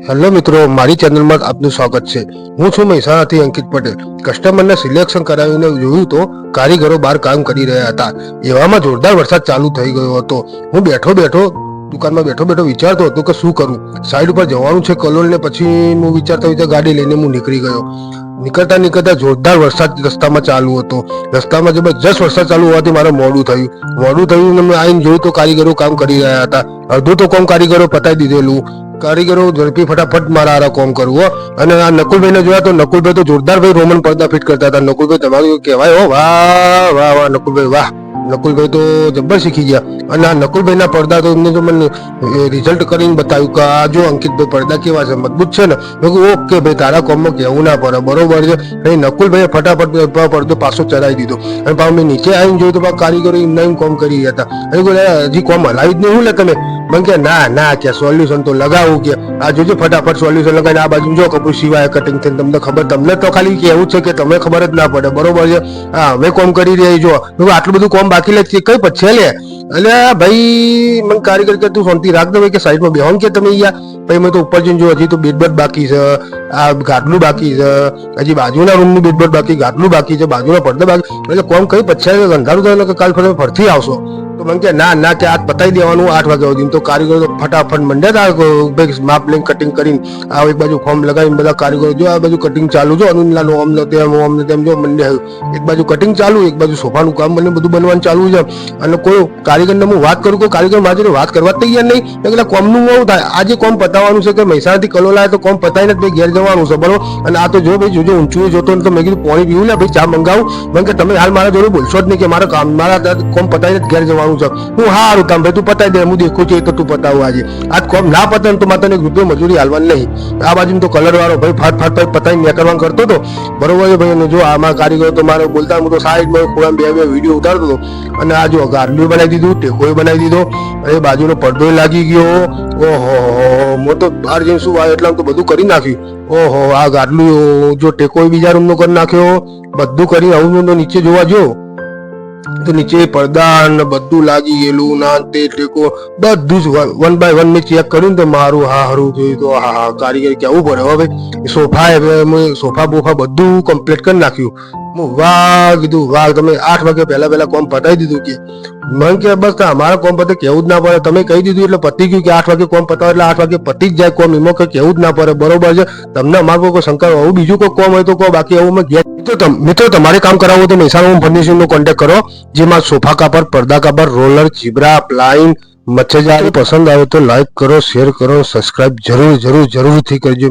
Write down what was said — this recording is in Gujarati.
હેલો મિત્રો, મારી ચેનલમાં આપનું સ્વાગત છે। હું છું મહેસાણાથી અંકિત પટેલ। કસ્ટમરને સિલેક્શન કરાવીને જોયું તો કારીગરો બહાર કામ કરી રહ્યા હતા। એવામાં જોરદાર વરસાદ ચાલુ થઈ ગયો હતો। હું દુકાનમાં બેઠો વિચારતો હતો કે શું કરું। સાઈડ ઉપર જવાનું છે કલોલ ને, પછી હું વિચારતો ગાડી લઈને હું નીકળી ગયો। નીકળતા જોરદાર વરસાદ રસ્તામાં ચાલુ હતો। રસ્તામાં જબરજસ્ત વરસાદ ચાલુ હોવાથી મારે મોડું થયું મેં આવીને જોયું તો કારીગરો કામ કરી રહ્યા હતા। અડધું તો કામ કારીગરો પતાવી દીધેલું। કારીગરો ઝડપી ફટાફટ મારા કોમ કરવું। અને આ નકુલભાઈને જોયા તો નકુલભાઈ તો જોરદાર ભાઈ રોમન પડદા ફિટ કરતા હતા। નકુલભાઈ તમારું કહેવાય હો, વાહ વાહ વાહ નકુલભાઈ, વાહ નકુલભાઈ તો જબ્બર શીખી ગયા। અને આ નકુલભાઈના પડદા તો એમને જો મને રિઝલ્ટ કરીને બતાવ્યું કે આ જો અંકિતભાઈ પડદા કેવા છે, મજબૂત છે ને। મેં કહ્યું ઓકે ભાઈ, તારા કોમમાં કહેવું ના પડે, બરોબર છે। અને નકુલભાઈએ ફટાફટ પડદો પાછો ચડાવી દીધો। અને પાછું મેં નીચે આવીને જોયું તો કારીગરો એમના કોમ કરી રહ્યા હતા। અને હજી કોમ હલાવી જ નહીં હું લે તમે। મને કે ના કે સોલ્યુશન તો લગાવું કે આ જોજો ફટાફટ સોલ્યુશન લગાવીને આ બાજુ જો કપડું સિવાય કટિંગ થઈને તમને ખબર, તમને તો ખાલી કેવું છે કે તમને ખબર જ ના પડે, બરોબર છે। હા, અમે કોમ કરી રહ્યા જો આટલું બધું કોમ બાકી લે કઈ પછી લે। એટલે ભાઈ મને કારીગર કે તું શાંતિ રાખ દે કે સાઈડમાં બેહોન કે તમે યાર। ભાઈ મેં તો ઉપર જઈને જો હજી તો બેડબડ બાકી છે, આ ગાટલું બાકી છે, હજી બાજુના રૂમનું બેડબડ બાકી, ગાટલું બાકી છે, બાજુના પડદા બાકી। એટલે કોમ કઈ પછી અંધારું થાય કે કાલ ફરતી આવશો। તો મને કે ના કે આજ પતાવી દેવાનું 8 વાગ્યા સુધી। તો કારીગરો તો ફટાફટ મંડ્યા હતા માપ લઈને કટિંગ કરીને। આ એક બાજુ ફોર્મ લગાવીને બધા કારીગરો જો આ બાજુ કટિંગ ચાલુ, જો અનુલાનો ઓમ ને તેમ જો મંડ્યા। એક બાજુ કટિંગ ચાલુ, એક બાજુ સોફાનું કામ બધું બનવાનું ચાલુ છે। અને કોઈ કારીગરને હું વાત કરું કે કારીગર મારી જોડે વાત કરવા તૈયાર નહીં। એટલે કોમનું એવું થાય, આજે કોમ પતાવવાનું છે કે મહેસાણાથી કલોલ આવે તો કોમ પતાવીને જ ભાઈ ઘેર જવાનું છે, બરોબર। અને આ તો જો ભાઈ જોજો ઊંચું જોતો તો મેં કીધું પાણી પીવું લે ભાઈ, ચા મંગાવું। મને કે તમે હાલ મારા જોડે બોલશો જ નહીં કે મારા કોમ પતાવીને જ ઘેર જવાનું છે। હું હારું કામ ભાઈ તું પતાવી દે, હું દેખું છું તો તું પતાવું આજે। આજ કોમ ના પતાવે તો માત્ર 1 રૂપિયો મજૂરી હાલવાની નહીં। આ બાજુ તો કલર વાળો ભાઈ ફાટ પતાવી નીકળવાનું કરતો હતો, બરોબર છે ભાઈ। અને જો આમાં કારીગરો તો મારે બોલતા હું તો સાઈડમાં ખૂણામાં બે વિડીયો ઉતારતો હતો। અને આ જો ગારલું બનાવી દીધું, ટેકોય બનાવી દીધો, અને બાજુનો પડદો લાગી ગયો। ઓહો હું તો બહાર જઈને શું આવે એટલા તો બધું કરી નાખ્યું। ઓહો આ ગારલું જો ટેકોય બીજા રૂમનો કરી નાખ્યો, બધું કરી આવું નીચે જોવા જો તો નીચે પડદા ને બધું લાગી ગયેલું, ના તે ટેકો બધું જ 1 by 1 મેં ચેક કર્યું ને તો મારું હારું જોયું તો હા કારીગર કેવું પડે હવે ભાઈ। સોફા બોફા બધું કમ્પ્લીટ કરી નાખ્યું। હું વાહ કીધું વાહ, તમે 8 વાગે પહેલા કોમ પતાવી દીધું કે। મન કે બસ અમારા કોમ પતે કેવું જ ના પડે, તમે કહી દીધું એટલે પતી ગયું કે 8 વાગે કોમ પતાવો એટલે 8 વાગે પતી જ જાય કોમ, એમાં કઈ કેવું જ ના પડે, બરોબર છે। તમને અમારું કોઈ શંકા આવું બીજું કોઈ કોમ હોય તો કહો, બાકી આવું મેં મિત્રો તમારે કામ કરાવવું તો મહેસાણા ફર્નિશિંગ નો કોન્ટેક્ટ કરો, જેમાં સોફા કાપડ, પડદા કાપડ, રોલર, ચીબરા, પ્લાઇન, મચ્છરજાળી પસંદ આવે તો લાઈક કરો, શેર કરો, સબસ્ક્રાઇબ જરૂરથી કરજો।